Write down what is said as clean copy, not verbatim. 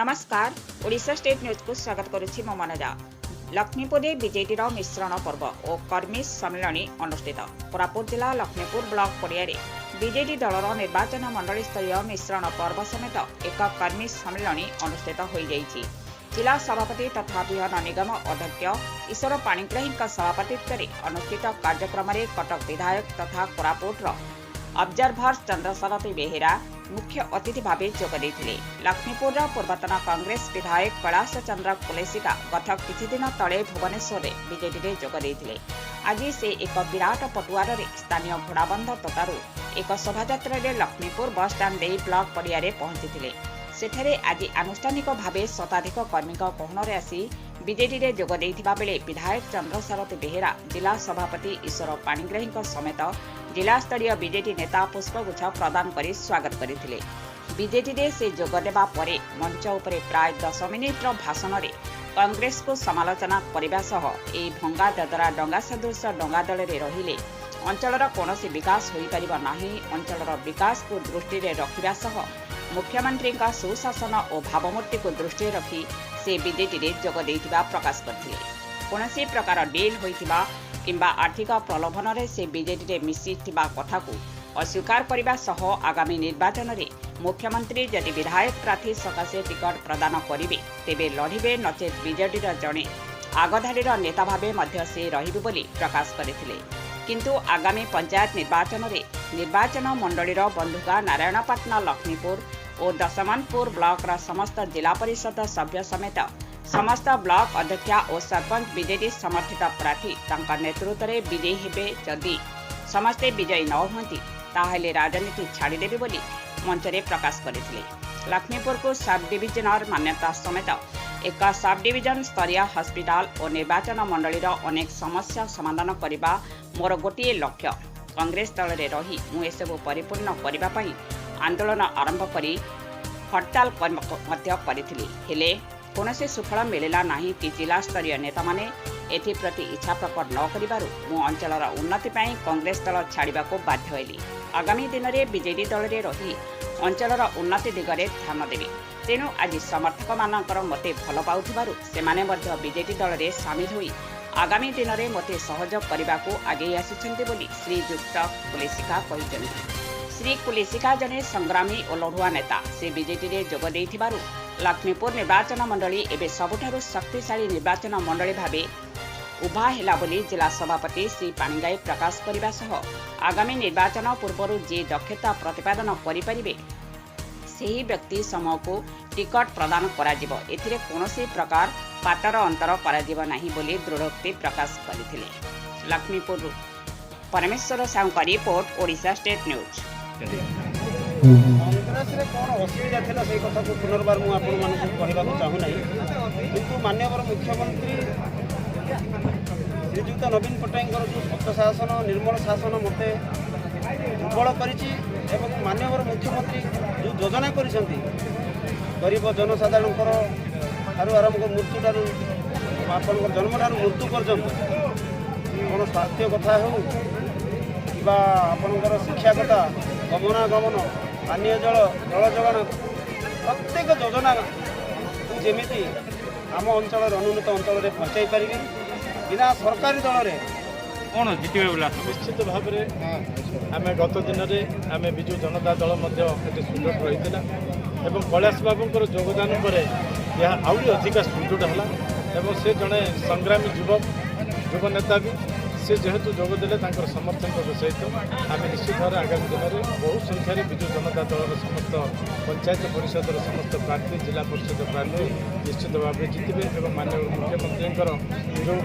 नमस्कार Odisha state news को स्वागत करुछि मो मनजा। लक्ष्मीपुर बीजेडी मिश्रण पर्व और कर्मी सम्मेलन अनुष्ठित। कोरापुट जिला लक्ष्मीपुर ब्लॉक पड़िया बीजेडी दलर निर्वाचन मंडली स्तरीय मिश्रण पर्व समेत एक कर्मी सम्मेलन अनुष्ठित हो जाइछि। जिला सभापति तथा विहन निगम अध्यक्ष ईश्वर पाणिग्राही सभापतित्व अनुष्ठित कार्यक्रम में कटक विधायक तथा कोरापुटर ऑब्जर्वर चंद्रशरती बेहेरा मुख्य अतिथि भाव जोगदे। लक्ष्मीपुर पूर्वतन कांग्रेस विधायक कैलाश चंद्र कुलेसिका गत किछि दिन तले भुवनेश्वर बीजेडी में जोगदे। आज से एक विराट पटुआर स्थानीय घोड़ाबंध तोटारू एक शोभायात्रा लक्ष्मीपुर बस स्टाण्ड ब्लॉक पड़िया पहुंची। सेठरे आज आनुष्ठानिक भाव शताधिक कर्मी गहन आसी बीजेडी में जोगदे बेले विधायक चंद्रशरती बेहेरा जिला सभापति ईश्वर पाणिग्राही समेत जिला स्तरीय बीजेडी नेता पुष्पगुच्छ प्रदान कर स्वागत करते। बीजेडी में से जोगदेवा परे मंच उपरे प्राय 10 मिनिट भाषण में कांग्रेस को समालोचना करने सह ए भंगा ददरा डंगा सदृश डंगा दल में रहिले अंचलर कौनसी विकास हो पारिब नाही। अंचलर विकास को दृष्टि में रखिबा सह मुख्यमंत्री का सुशासन और भावमूर्ति को दृष्टि रखी से बीजेडी में जोग देइतिबा प्रकाश करथिले। कौनसी प्रकार डील होइतिबा किंबा आर्थिक प्रलोभन रे से बीजेडी रे मिसिथिबा कथा को अस्वीकार करने सह आगामी निर्वाचन में मुख्यमंत्री जदि विधायक प्रार्थी सकाशे टिकट प्रदान करेंगे तेबे लड़िबे नचेत बीजेडी जड़े आगधाड़ी नेता भावे मध्य से रहिबे बोली प्रकाश करथिले। किंतु आगामी पंचायत निर्वाचन में निर्वाचन मंडली बंधुका नारायणपाटना लक्ष्मीपुर और दशमनपुर ब्लॉक समस्त जिला परिषद सभ्य समेत समस्त ब्लॉक अध्यक्ष और सरपंच बीजेडी समर्थित प्रार्थी तांका नेतृत्व में विजयी हेबे। जदि समस्ते विजयी न होती ताहले राजनीति छाड़देवे बोली मंचरे प्रकाश करथिले। लक्ष्मीपुर को सब डिविजनर मान्यता समेत एक सब डिविजन स्तरीय हॉस्पिटल और निर्वाचन मंडली अनेक समस्या समाधान करने मोर गोटे लक्ष्य। कांग्रेस दल में रही मुझे परिपूर्ण करने आंदोलन आरंभ करी हड़ताल करथिली कौनसी सुफल मिलला नहीं कि जिला स्तरीय नेता माने एप्रति इच्छा प्रकट न करिबारु मो अंचलर उन्नति पाई कांग्रेस दल छाड़िबा को बाध्य हेली। आगामी दिन में बीजेडी दल में रही अंचलर उन्नति दिगरे ध्यान देवी। तेणु आज समर्थक मानकर मते भल पाउथिबारु सेमाने मध्य बीजेडी दल में सामिल होई आगामी दिन में मते सहयोग करने को आगे आसिछन्ति बोली श्रीयुक्त कुलेसिका कहिछन्ति। श्री कुलेसिका जने संग्रामी और लढ़ुआ नेता से बीजेडी में जोग देइथिबारु लक्ष्मीपुर निर्वाचन मंडली एवं सबुठारु शक्तिशाली निर्वाचन मंडली भावे उभा हेला बोली जिला सभापति श्री पाणिग्राही प्रकाश करने सह आगामी निर्वाचन पूर्व जे दक्षता प्रतिपादन करें सही व्यक्ति समूह को टिकट प्रदान कराजिबो। एथिरे कौनसी प्रकार पातर अंतर कराजिबो नाही बोली दृढ़ोक्ति प्रकाश करथिले। लक्ष्मीपुर परमेश्वर साहू का report Odisha state news. Congress रे कौन असुविधा थिला से कथा को पुनर्बार मु आपन मानक कहबा को चाहू नाही, किंतु माननीय मुख्यमंत्री श्रीयुक्त नवीन पट्टनायक जो सत्य शासन निर्मल शासन मते दुर्बल करिछि एवं माननीय मुख्यमंत्री जो योजना करिसंती गरीब जनसाधारण ठारू आरंभ मृत्यु ठारू आपन जन्म ठारू मृत्यु पर्यंत कौन स्वास्थ्य कथा हो कि आपणकर शिक्षा कथा गमनागमन पानीय जल जल जोगाण प्रत्येक योजना जमीती आम अंचल अनुन्नत अंचल में पहुँचाई पारि बिना सरकारी दल में कौन जितने निश्चित भाव में आम गत दिन में आम विजु जनता दल सुदृढ़ रही है कैलाश बाबूर योगदान पर यह आहरी अधिका सुदृढ़ है। से जड़े संग्रामी युव नेता भी से जेहेतु जोगदेले समर्थन सहित आम निश्चित भाव आगामी दिन में बहुत संख्यार विजु जनता दल समस्त पंचायत परिषद समस्त प्रार्थी जिला परिषद प्रार्थी निश्चित भाव जीतबे। माननीय मुख्यमंत्री जो